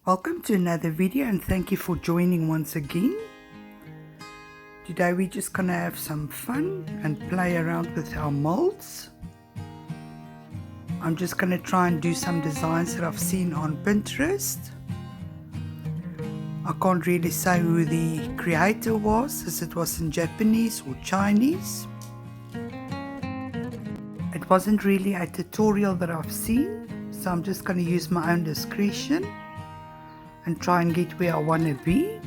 Welcome to another video and thank you for joining once again. Today we're just gonna have some fun and play around with our molds. I'm just gonna try and do some designs that I've seen on Pinterest. I can't really say who the creator was, as it was in Japanese or Chinese. It wasn't really a tutorial that I've seen, so I'm just gonna use my own discretion and try and get where I want to be.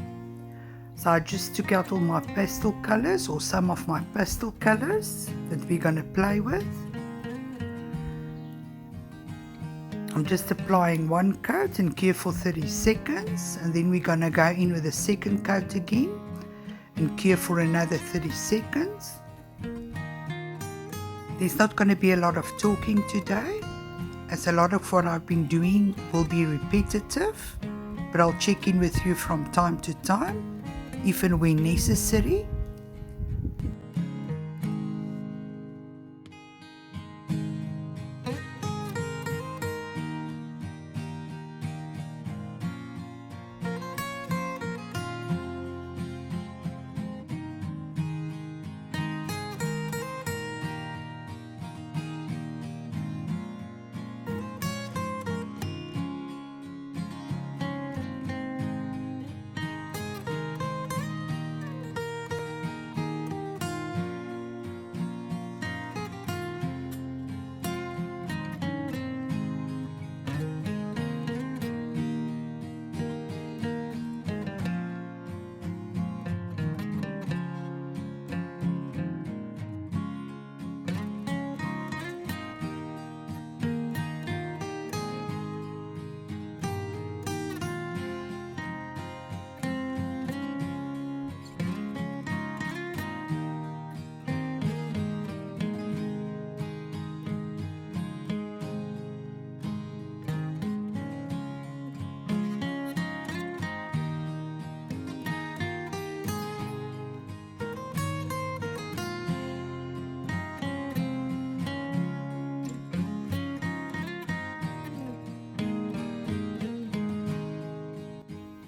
So I just took out all my pastel colors, or some of my pastel colors that we're going to play with. I'm just applying one coat and cure for 30 seconds, and then we're going to go in with a second coat again and cure for another 30 seconds. There's not going to be a lot of talking today, as a lot of what I've been doing will be repetitive. But I'll check in with you from time to time, if and when necessary.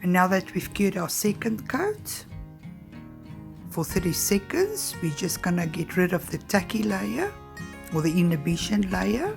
And now that we've cured our second coat for 30 seconds, we're just gonna get rid of the tacky layer or the inhibition layer.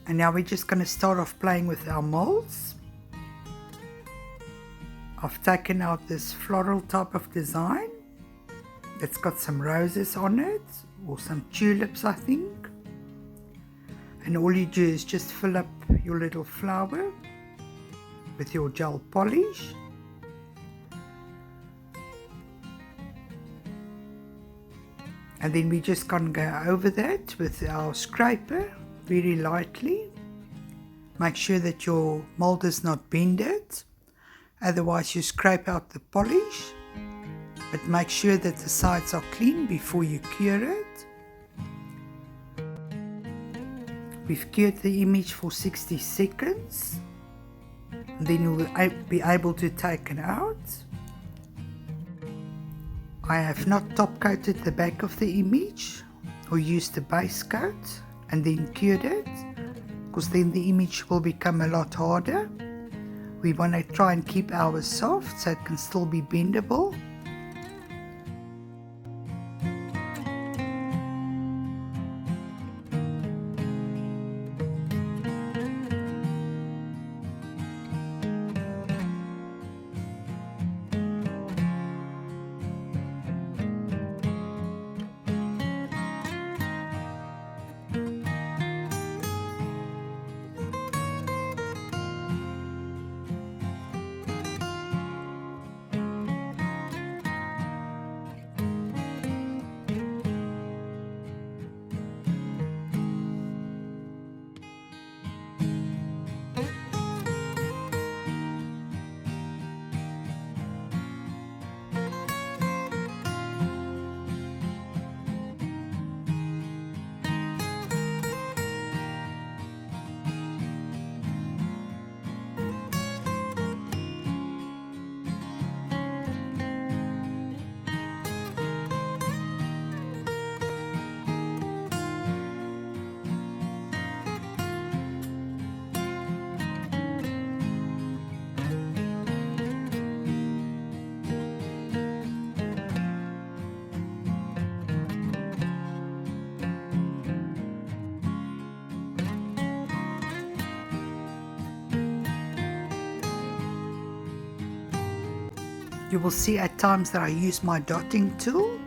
And now we're just going to start off playing with our molds. I've taken out this floral type of design. It's got some roses on it, or some tulips I think. And all you do is just fill up your little flower with your gel polish. And then we're just going to go over that with our scraper very lightly. Make sure that your mold is not bended, otherwise you scrape out the polish, but make sure that the sides are clean before you cure it. We've cured the image for 60 seconds, and then you will be able to take it out. I have not top coated the back of the image or used the base coat and then cured it, because then the image will become a lot harder. We want to try and keep ours soft so it can still be bendable. You will see at times that I use my dotting tool.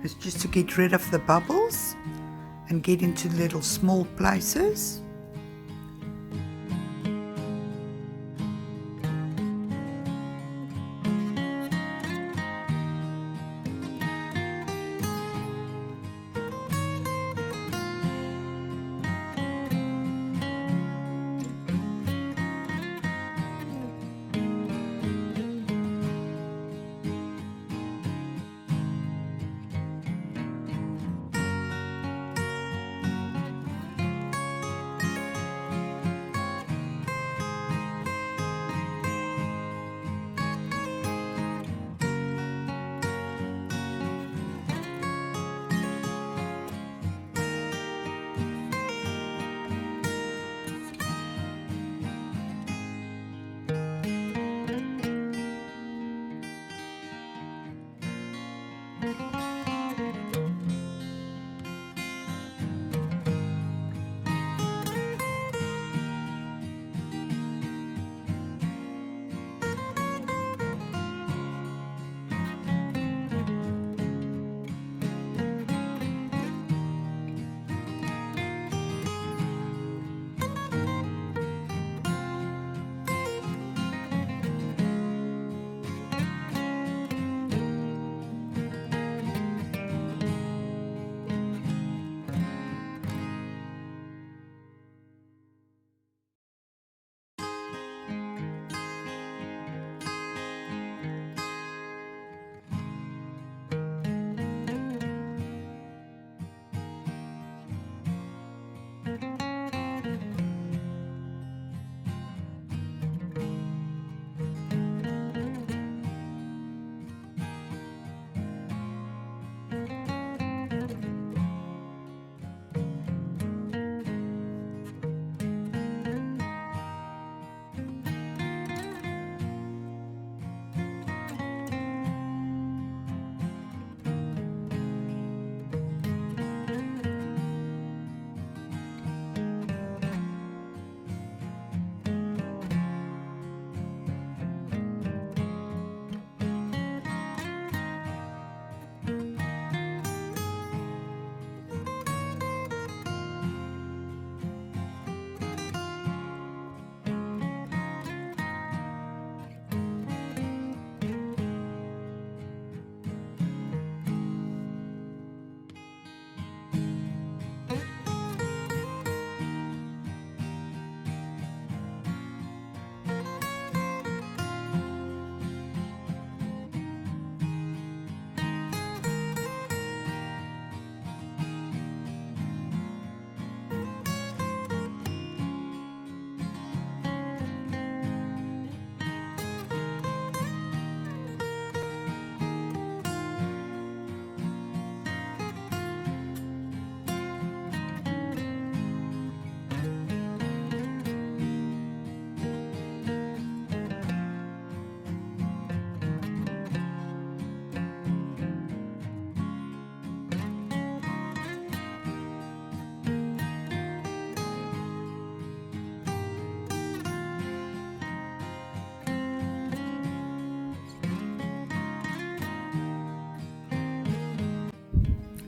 It's just to get rid of the bubbles and get into little small places.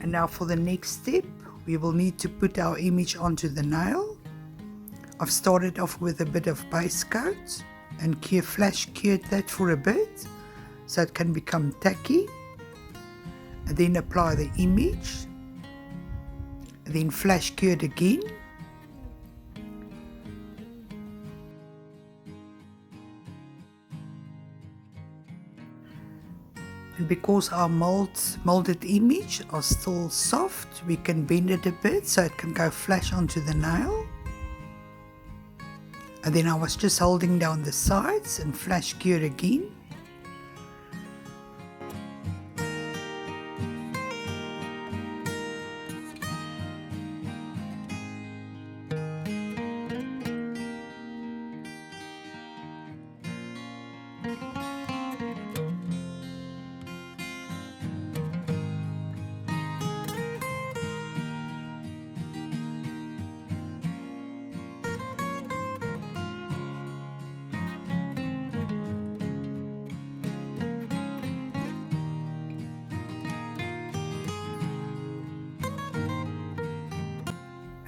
And now for the next step, we will need to put our image onto the nail. I've started off with a bit of base coat and flash cured that for a bit so it can become tacky. And then apply the image, and then flash cured again. And because our molded image are still soft, we can bend it a bit so it can go flash onto the nail. And then I was just holding down the sides and flash cured again.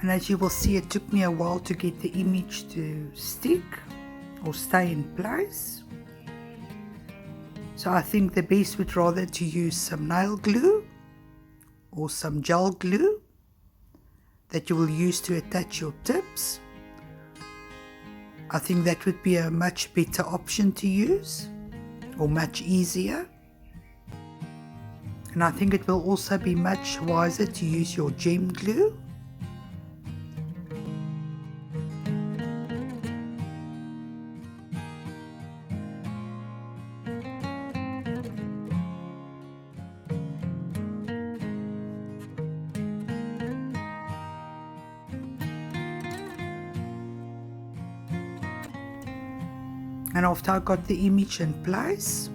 And as you will see, it took me a while to get the image to stick or stay in place. So I think the best would rather to use some nail glue or some gel glue that you will use to attach your tips. I think that would be a much better option to use, or much easier. And I think it will also be much wiser to use your gem glue. And after I got the image in place,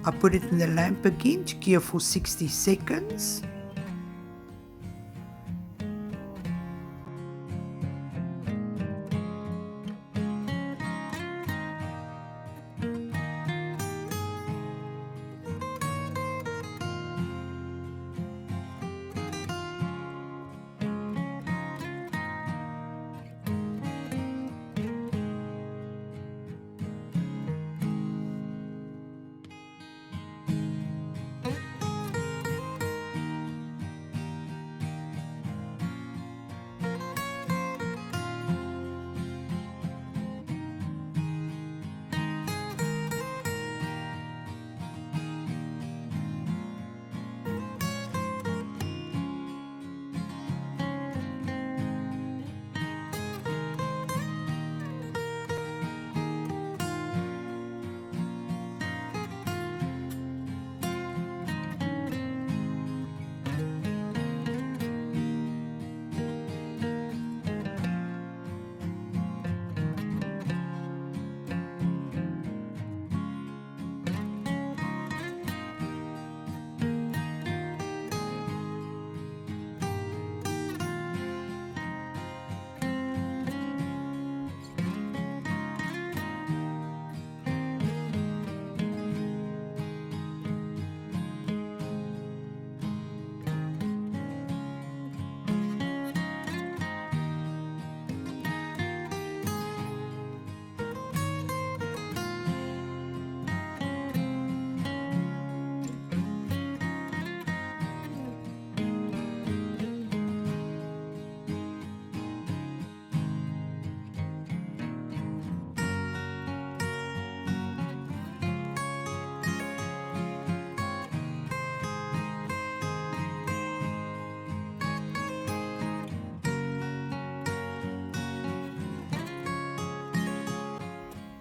I put it in the lamp again to cure for 60 seconds.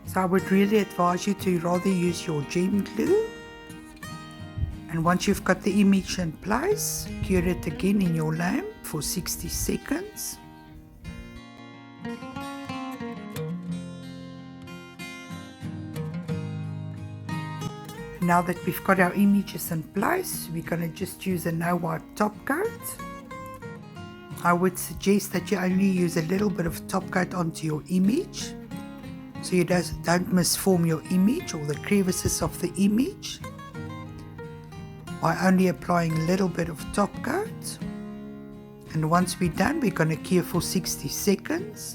So I would really advise you to rather use your gem glue. And once you've got the image in place, cure it again in your lamp for 60 seconds. Now that we've got our images in place, we're going to just use a no wipe top coat. I would suggest that you only use a little bit of top coat onto your image, so you don't misform your image or the crevices of the image, by only applying a little bit of top coat. And once we're done, we're going to cure for 60 seconds.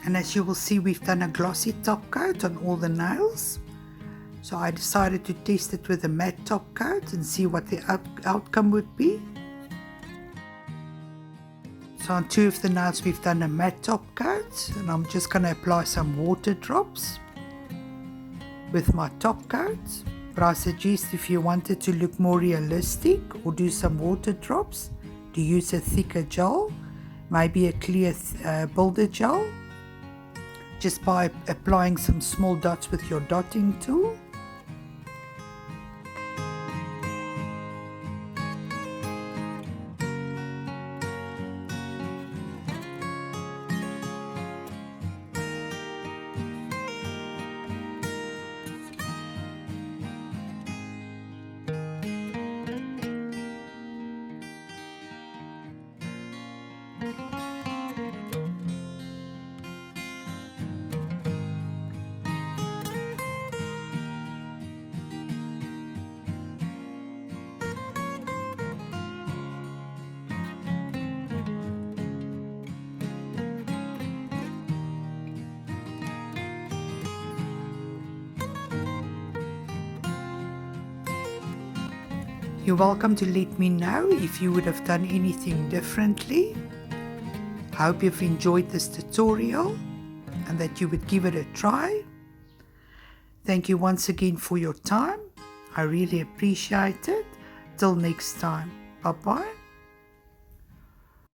And as you will see, we've done a glossy top coat on all the nails. So I decided to test it with a matte top coat and see what the outcome would be. So on 2 of the nails we've done a matte top coat, and I'm just going to apply some water drops with my top coat. But I suggest if you wanted to look more realistic or do some water drops, to use a thicker gel, maybe a clear builder gel, just by applying some small dots with your dotting tool. You're welcome to let me know if you would have done anything differently. I hope you've enjoyed this tutorial and that you would give it a try. Thank you once again for your time. I really appreciate it. Till next time. Bye-bye.